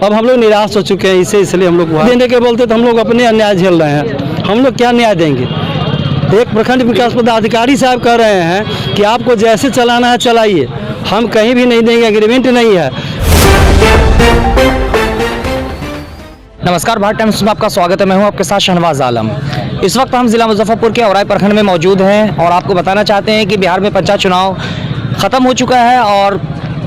अब हम लोग निराश हो चुके हैं इसलिए हम लोग देने के बोलते तो हम लोग अपने अन्याय झेल रहे हैं। हम लोग क्या न्याय देंगे? एक प्रखंड विकास पदाधिकारी साहब कह रहे हैं कि आपको जैसे चलाना है चलाइए, हम कहीं भी नहीं देंगे, एग्रीमेंट नहीं है। नमस्कार, भारत टाइम्स में आपका स्वागत है। मैं हूं आपके साथ शहनवाज आलम। इस वक्त हम जिला मुजफ्फरपुर के औराई प्रखंड में मौजूद हैं और आपको बताना चाहते हैं कि बिहार में पंचायत चुनाव ख़त्म हो चुका है और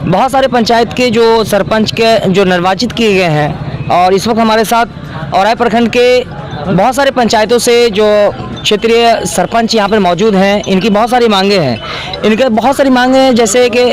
बहुत सारे पंचायत के जो सरपंच के जो निर्वाचित किए गए हैं और इस वक्त हमारे साथ औराई प्रखंड के बहुत सारे पंचायतों से जो क्षेत्रीय सरपंच यहाँ पर मौजूद हैं। इनकी बहुत सारी मांगे हैं। इनके बहुत सारी मांगे हैं, जैसे कि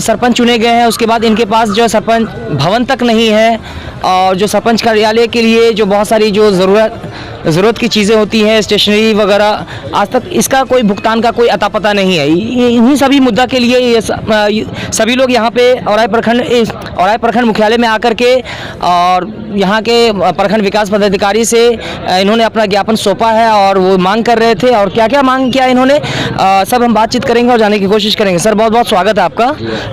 सरपंच चुने गए हैं, उसके बाद इनके पास जो सरपंच भवन तक नहीं है और जो सरपंच कार्यालय के लिए जो बहुत सारी जो ज़रूरत की चीज़ें होती हैं, स्टेशनरी वगैरह, आज तक इसका कोई भुगतान का कोई अता पता नहीं है। इन्हीं सभी मुद्दा के लिए ये सभी लोग यहाँ पे औराई प्रखंड मुख्यालय में आकर के और यहाँ के प्रखंड विकास पदाधिकारी से इन्होंने अपना ज्ञापन सौंपा है और वो मांग कर रहे थे और क्या क्या मांग किया इन्होंने, सब हम बातचीत करेंगे और जाने की कोशिश करेंगे। सर, बहुत बहुत स्वागत है आपका।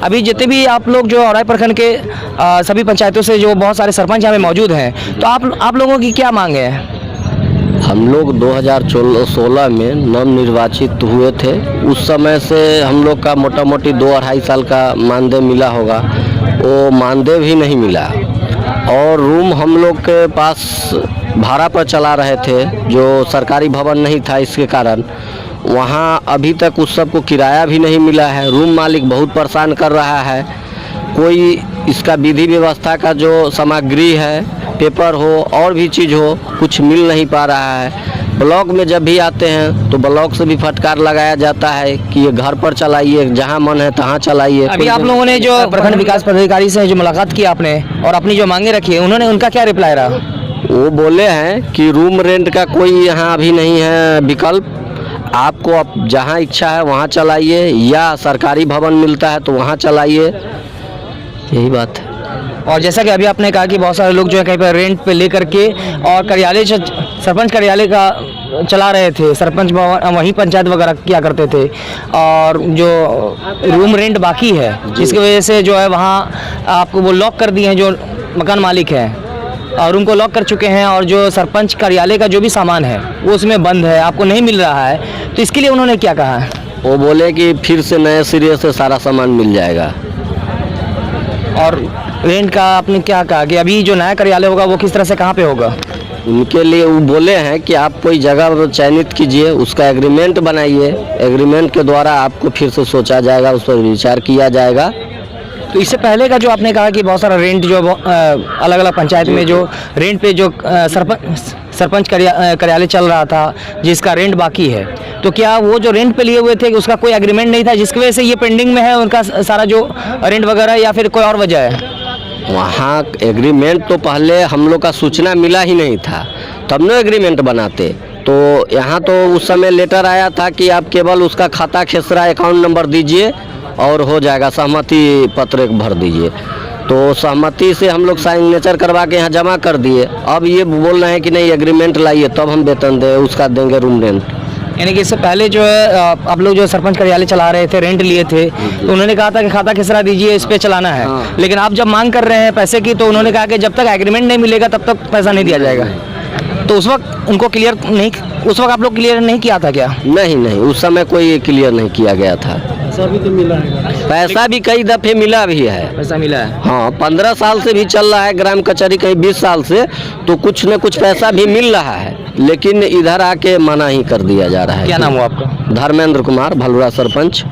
अभी जितने भी आप लोग जो औराई प्रखंड के सभी पंचायतों से जो बहुत सारे सरपंच यहाँ पे मौजूद हैं, तो आप लोगों की क्या मांग है? हम लोग 2016 में नव निर्वाचित हुए थे। उस समय से हम लोग का मोटा मोटी 2-2.5 साल का मानदेय मिला होगा, वो मानदेय भी नहीं मिला और रूम हम लोग के पास भाड़ा पर चला रहे थे, जो सरकारी भवन नहीं था, इसके कारण वहाँ अभी तक उस सब को किराया भी नहीं मिला है। रूम मालिक बहुत परेशान कर रहा है। कोई इसका विधि व्यवस्था का जो सामग्री है, पेपर हो और भी चीज़ हो, कुछ मिल नहीं पा रहा है। ब्लॉक में जब भी आते हैं तो ब्लॉक से भी फटकार लगाया जाता है कि ये घर पर चलाइए, जहाँ मन है तहाँ चलाइए। अभी आप लोगों ने जो प्रखंड विकास पदाधिकारी से जो मुलाकात की आपने और अपनी जो मांगे रखी है, उनका क्या रिप्लाई रहा? वो बोले हैं कि रूम रेंट का कोई यहाँ अभी नहीं है विकल्प, आपको अब जहाँ इच्छा है वहाँ चलाइए या सरकारी भवन मिलता है तो वहाँ चलाइए, यही बात है। और जैसा कि अभी आपने कहा कि बहुत सारे लोग जो है कहीं पर रेंट पे लेकर के और कार्यालय सरपंच कार्यालय का चला रहे थे, सरपंच वहीं पंचायत वगैरह किया करते थे और जो रूम रेंट बाकी है जिसकी वजह से जो है वहाँ आपको वो लॉक कर दिए हैं, जो मकान मालिक हैं और रूम को लॉक कर चुके हैं और जो सरपंच कार्यालय का जो भी सामान है वो उसमें बंद है, आपको नहीं मिल रहा है। तो इसके लिए उन्होंने क्या कहा है? वो बोले कि फिर से नए सिरे से सारा सामान मिल जाएगा। और रेंट का आपने क्या कहा कि अभी जो नया कार्यालय होगा वो किस तरह से कहाँ पे होगा? उनके लिए वो बोले हैं कि आप कोई जगह चयनित कीजिए, उसका एग्रीमेंट बनाइए, एग्रीमेंट के द्वारा आपको फिर से सोचा जाएगा, उस पर विचार किया जाएगा। तो इससे पहले का जो आपने कहा कि बहुत सारा रेंट जो अलग अलग पंचायत में जो रेंट पे जो सरपंच कार्यालय चल रहा था जिसका रेंट बाकी है, तो क्या वो जो रेंट पे लिए हुए थे उसका कोई एग्रीमेंट नहीं था जिसकी वजह से ये पेंडिंग में है उनका सारा जो रेंट वगैरह, या फिर कोई और वजह है? वहाँ एग्रीमेंट तो पहले हम लोग का सूचना मिला ही नहीं था, तब न एग्रीमेंट बनाते। तो यहाँ तो उस समय लेटर आया था कि आप केवल उसका खाता खेसरा अकाउंट नंबर दीजिए और हो जाएगा, सहमति पत्र भर दीजिए। तो सहमति से हम लोग सिग्नेचर करवा के यहाँ जमा कर दिए। अब ये बोल रहे हैं कि नहीं एग्रीमेंट लाइए तब हम वेतन दें, उसका देंगे रूम रेंट। यानी कि इससे पहले जो है आप लोग जो सरपंच कार्यालय चला रहे थे, रेंट लिए थे, तो उन्होंने कहा था कि खाता खेसरा दीजिए, इस पे चलाना है। हाँ। लेकिन आप जब मांग कर रहे हैं पैसे की, तो उन्होंने कहा कि जब तक एग्रीमेंट नहीं मिलेगा तब तक पैसा नहीं दिया जाएगा। तो उस वक्त उनको क्लियर नहीं, उस वक्त आप लोग क्लियर नहीं किया था क्या? नहीं, उस समय कोई क्लियर नहीं किया गया था। पैसा भी तो मिला है, पैसा भी कई दफ़े मिला भी है। पैसा मिला है, हाँ, 15 साल से भी चल रहा है ग्राम कचहरी, कहीं 20 साल से, तो कुछ न कुछ पैसा भी मिल रहा है, लेकिन इधर आके मना ही कर दिया जा रहा है। क्या नाम हुआ आपका? धर्मेंद्र कुमार, भलुरा सरपंच,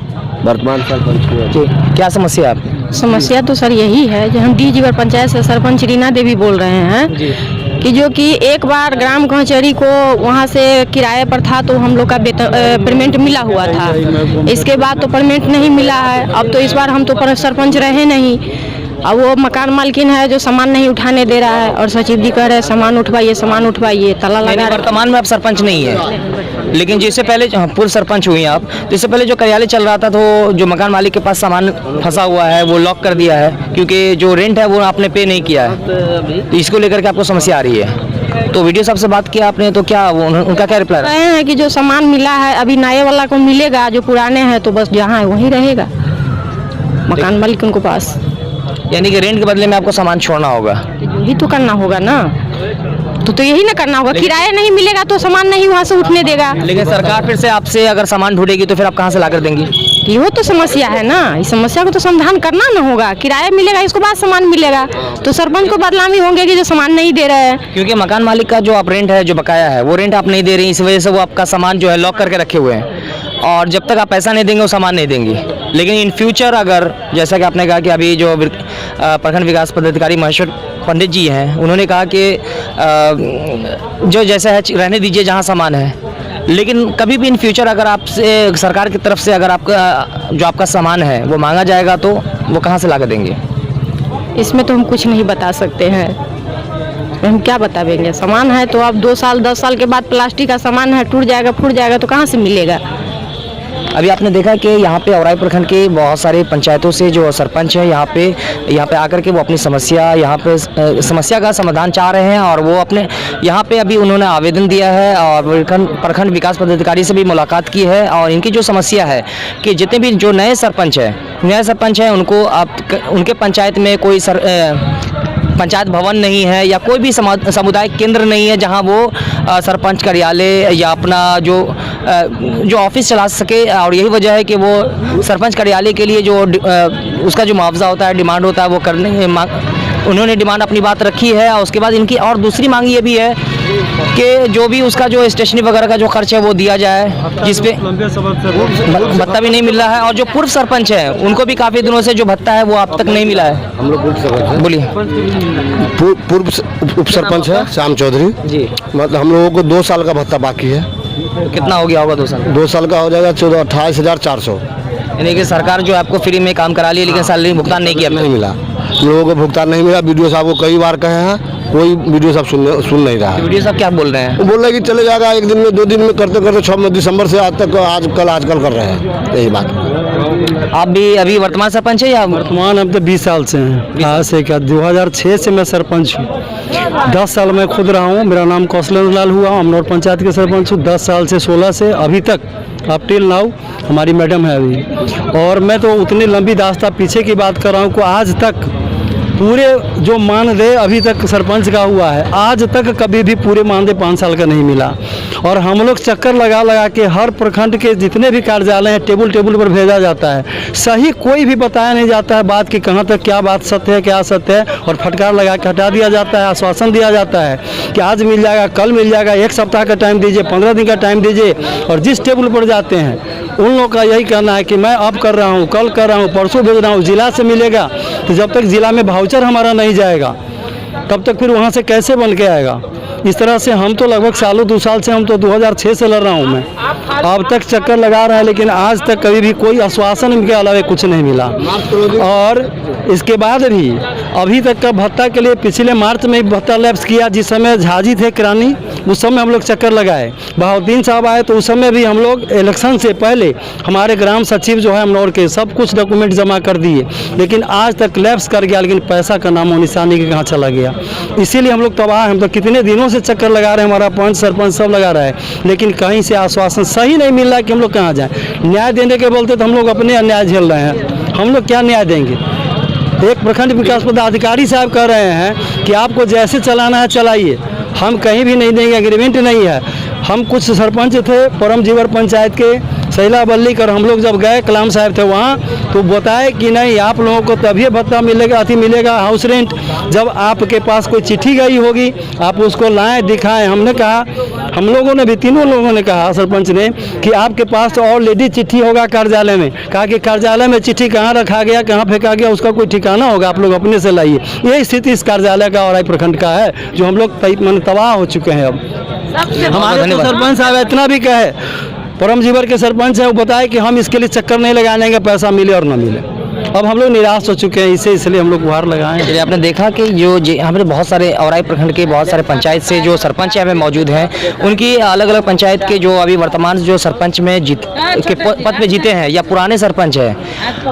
वर्तमान सरपंच। क्या समस्या है आपकी? समस्या तो सर यही है जो हम डीजीवर पंचायत से सरपंच रीना देवी बोल रहे हैं कि जो कि एक बार ग्राम कचहरी को वहाँ से किराए पर था तो हम लोग का पेमेंट मिला हुआ था, इसके बाद तो पेमेंट नहीं मिला है। अब तो इस बार हम तो सरपंच रहे नहीं, अब वो मकान मालकिन है जो सामान नहीं उठाने दे रहा है और सचिव जी कह रहे हैं सामान उठवाइए, ताला लगा। वर्तमान में आप सरपंच नहीं है, लेकिन जिससे पहले पूर्व सरपंच हुई आप, तो इससे पहले जो कार्यालय चल रहा था तो जो मकान मालिक के पास सामान फंसा हुआ है वो लॉक कर दिया है क्योंकि जो रेंट है वो आपने पे नहीं किया है, तो इसको लेकर के आपको समस्या आ रही है। तो वीडियो साहब से बात किया आपने, तो क्या उनका क्या रिप्लाई रहे हैं कि जो सामान मिला है अभी नए वाला को मिलेगा, जो पुराने हैं तो बस जहाँ है वहीं रहेगा, मकान मालिक उनको पास। यानी कि रेंट के बदले में आपको सामान छोड़ना होगा। यही तो करना होगा ना, तो यही ना करना होगा। किराया नहीं मिलेगा तो सामान नहीं वहाँ से उठने देगा। लेकिन सरकार फिर से आपसे अगर सामान ढूंढेगी तो फिर आप कहाँ से ला कर देंगी? ये तो समस्या है ना, इस समस्या को तो समाधान करना ना होगा। किराया मिलेगा, इसके बाद सामान मिलेगा, तो सरपंच को बदनामी होंगे कि जो सामान नहीं दे रहे हैं। क्योंकि मकान मालिक का जो आप रेंट है, जो बकाया है, वो रेंट आप नहीं दे रही, इस वजह से वो आपका सामान जो है लॉक करके रखे हुए हैं, और जब तक आप पैसा नहीं देंगे वो सामान नहीं देंगी। लेकिन इन फ्यूचर अगर, जैसा कि आपने कहा कि अभी जो प्रखंड विकास पदाधिकारी महेश्वर पंडित जी हैं, उन्होंने कहा कि जो जैसा है रहने दीजिए जहाँ सामान है, लेकिन कभी भी इन फ्यूचर अगर आपसे सरकार की तरफ से अगर आपका जो आपका सामान है वो मांगा जाएगा तो वो कहाँ से ला कर देंगे? इसमें तो हम कुछ नहीं बता सकते हैं, हम क्या बताएंगे। सामान है तो अब 2 साल 10 साल के बाद प्लास्टिक का सामान है, टूट जाएगा फूट जाएगा तो कहाँ से मिलेगा। अभी आपने देखा कि यहाँ पे औराई प्रखंड के बहुत सारे पंचायतों से जो सरपंच है यहाँ पे आकर के वो अपनी समस्या का समाधान चाह रहे हैं, और वो अपने यहाँ पे अभी उन्होंने आवेदन दिया है और प्रखंड विकास पदाधिकारी से भी मुलाकात की है। और इनकी जो समस्या है कि जितने भी जो नए सरपंच हैं उनको उनके पंचायत में कोई पंचायत भवन नहीं है या कोई भी सामुदायिक केंद्र नहीं है जहां वो सरपंच कार्यालय या अपना जो ऑफिस चला सके। और यही वजह है कि वो सरपंच कार्यालय के लिए जो उसका जो मुआवजा होता है, डिमांड होता है, वो उन्होंने डिमांड अपनी बात रखी है। और उसके बाद इनकी और दूसरी मांग ये भी है कि जो भी उसका जो स्टेशनरी वगैरह का जो खर्च है वो दिया जाए, जिसपे भत्ता भी नहीं मिल रहा है। और जो पूर्व सरपंच है उनको भी काफ़ी दिनों से जो भत्ता है वो अब तक नहीं मिला है। हम लोग बोलिए। पूर्व उप सरपंच है श्याम चौधरी जी। मतलब हम लोगों को 2 साल का भत्ता बाकी है। कितना हो गया होगा 2 साल? 2 साल का हो जाएगा 28,400। यानी कि सरकार जो आपको फ्री में काम करा लिया, लेकिन सैलरी भुगतान नहीं किया। नहीं मिला, हम लोगों को भुगतान नहीं मिला। वीडियो साहब को कई बार कहे हैं, कोई वीडियो साहब सुन नहीं रहा है। वीडियो साहब क्या बोल रहे हैं? वो बोल रहे हैं कि चले जाएगा 1 दिन में 2 दिन में, करते करते 6 दिसंबर से आज तक आजकल कर रहे हैं। यही बात। आप भी अभी वर्तमान सरपंच है या? वर्तमान हम तो 20 साल से हैं। आज से क्या 2006 से मैं सरपंच हूँ। 10 साल मैं खुद रहा हूँ। मेरा नाम कौशलेंद्र लाल हुआ, अमनौर पंचायत के सरपंच हूँ। 10 साल से 16 से अभी तक अब टिल नाउ हमारी मैडम है अभी। और मैं तो उतनी लंबी दास्ता पीछे की बात कर रहा हूँ कि आज तक पूरे जो मानदेय अभी तक सरपंच का हुआ है, आज तक कभी भी पूरे मानदेय 5 साल का नहीं मिला। और हम लोग चक्कर लगा के हर प्रखंड के जितने भी कार्यालय हैं टेबल पर भेजा जाता है। सही कोई भी बताया नहीं जाता है बात कि कहाँ तक क्या बात सत्य है, क्या सत्य है, और फटकार लगा के हटा दिया जाता है। आश्वासन दिया जाता है कि आज मिल जाएगा, कल मिल जाएगा, 1 सप्ताह का टाइम दीजिए, 15 दिन का टाइम दीजिए। और जिस टेबल पर जाते हैं उन लोगों का यही कहना है कि मैं अब कर रहा हूँ, कल कर रहा हूँ, परसों भेज रहा हूँ, जिला से मिलेगा। तो जब तक जिला में वाउचर हमारा नहीं जाएगा तब तक फिर वहाँ से कैसे बन के आएगा। इस तरह से हम तो लगभग सालों 2 साल से, हम तो 2006 से लड़ रहा हूँ मैं, अब तक चक्कर लगा रहा है, लेकिन आज तक कभी भी कोई आश्वासन के अलावा कुछ नहीं मिला। और इसके बाद भी अभी तक का भत्ता के लिए पिछले मार्च में भत्ता लैप्स किया, जिस समय झाजी थे किरानी, उस समय हम लोग चक्कर लगाए। बहाउद्दीन साहब आए तो उस समय भी हम लोग इलेक्शन से पहले हमारे ग्राम सचिव जो है अमनौर के सब कुछ डॉक्यूमेंट जमा कर दिए, लेकिन आज तक लैप्स कर गया, लेकिन पैसा का नामो निशानी के कहाँ चला गया। इसीलिए हम लोग तबाह। हम तो कितने दिनों से चक्कर लगा रहे हैं, हमारा पंच सरपंच सब लगा रहा है, लेकिन कहीं से आश्वासन सही नहीं मिल रहा है कि हम लोग कहाँ जाएं। न्याय देने के बोलते तो हम लोग अपने अन्याय झेल रहे हैं। हम लोग क्या न्याय देंगे। एक प्रखंड विकास पदाधिकारी साहब कह रहे हैं कि आपको जैसे चलाना है चलाइए, हम कहीं भी नहीं देंगे, एग्रीमेंट नहीं है। हम कुछ सरपंच थे परम जीवर पंचायत के शैला बल्ली कर, हम लोग जब गए कलाम साहब थे वहाँ, तो बताए कि नहीं आप लोगों को तभी भत्ता मिलेगा, मिलेगा हाउस रेंट जब आपके पास कोई चिट्ठी गई होगी, आप उसको लाएं दिखाएं। हमने कहा, हम लोगों ने भी, तीनों लोगों ने कहा, सरपंच ने, कि आपके पास तो ऑलरेडी चिट्ठी होगा कार्यालय में। कहा कि कार्यालय में चिट्ठी कहाँ रखा गया, कहाँ फेंका गया, उसका कोई ठिकाना होगा, आप लोग अपने से लाइए। यही स्थिति इस कार्यालय का औराई प्रखंड का है, जो हम लोग तबाह हो चुके हैं। अब हमारे तो सरपंच साहब इतना भी कहे, परम जीवर के सरपंच है, वो बताए कि हम इसके लिए चक्कर नहीं लगाने का, पैसा मिले और ना मिले। अब हम लोग निराश हो चुके हैं, इसलिए हम लोग गुहार लगाएं। आपने देखा कि जो हमारे बहुत सारे औराई प्रखंड के बहुत सारे पंचायत से जो सरपंच यहाँ पे मौजूद हैं, उनकी अलग अलग पंचायत के जो अभी वर्तमान जो सरपंच में के पद पे जीते हैं या पुराने सरपंच हैं,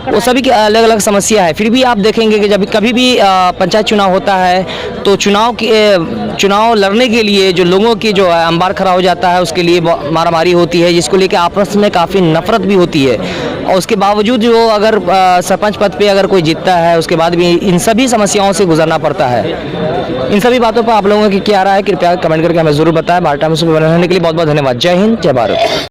वो सभी की अलग अलग समस्या है। फिर भी आप देखेंगे कि जब कभी भी पंचायत चुनाव होता है तो चुनाव लड़ने के लिए जो लोगों की जो अंबार खड़ा हो जाता है, उसके लिए मारामारी होती है, जिसको लेकर आपस में काफ़ी नफरत भी होती है। और उसके बावजूद जो अगर सरपंच पद पे अगर कोई जीतता है उसके बाद भी इन सभी समस्याओं से गुजरना पड़ता है। इन सभी बातों पर आप लोगों की क्या राय है कृपया कमेंट करके हमें जरूर बताएं। भारत टाइम्स में बने रहने के लिए बहुत बहुत धन्यवाद। जय हिंद, जय भारत।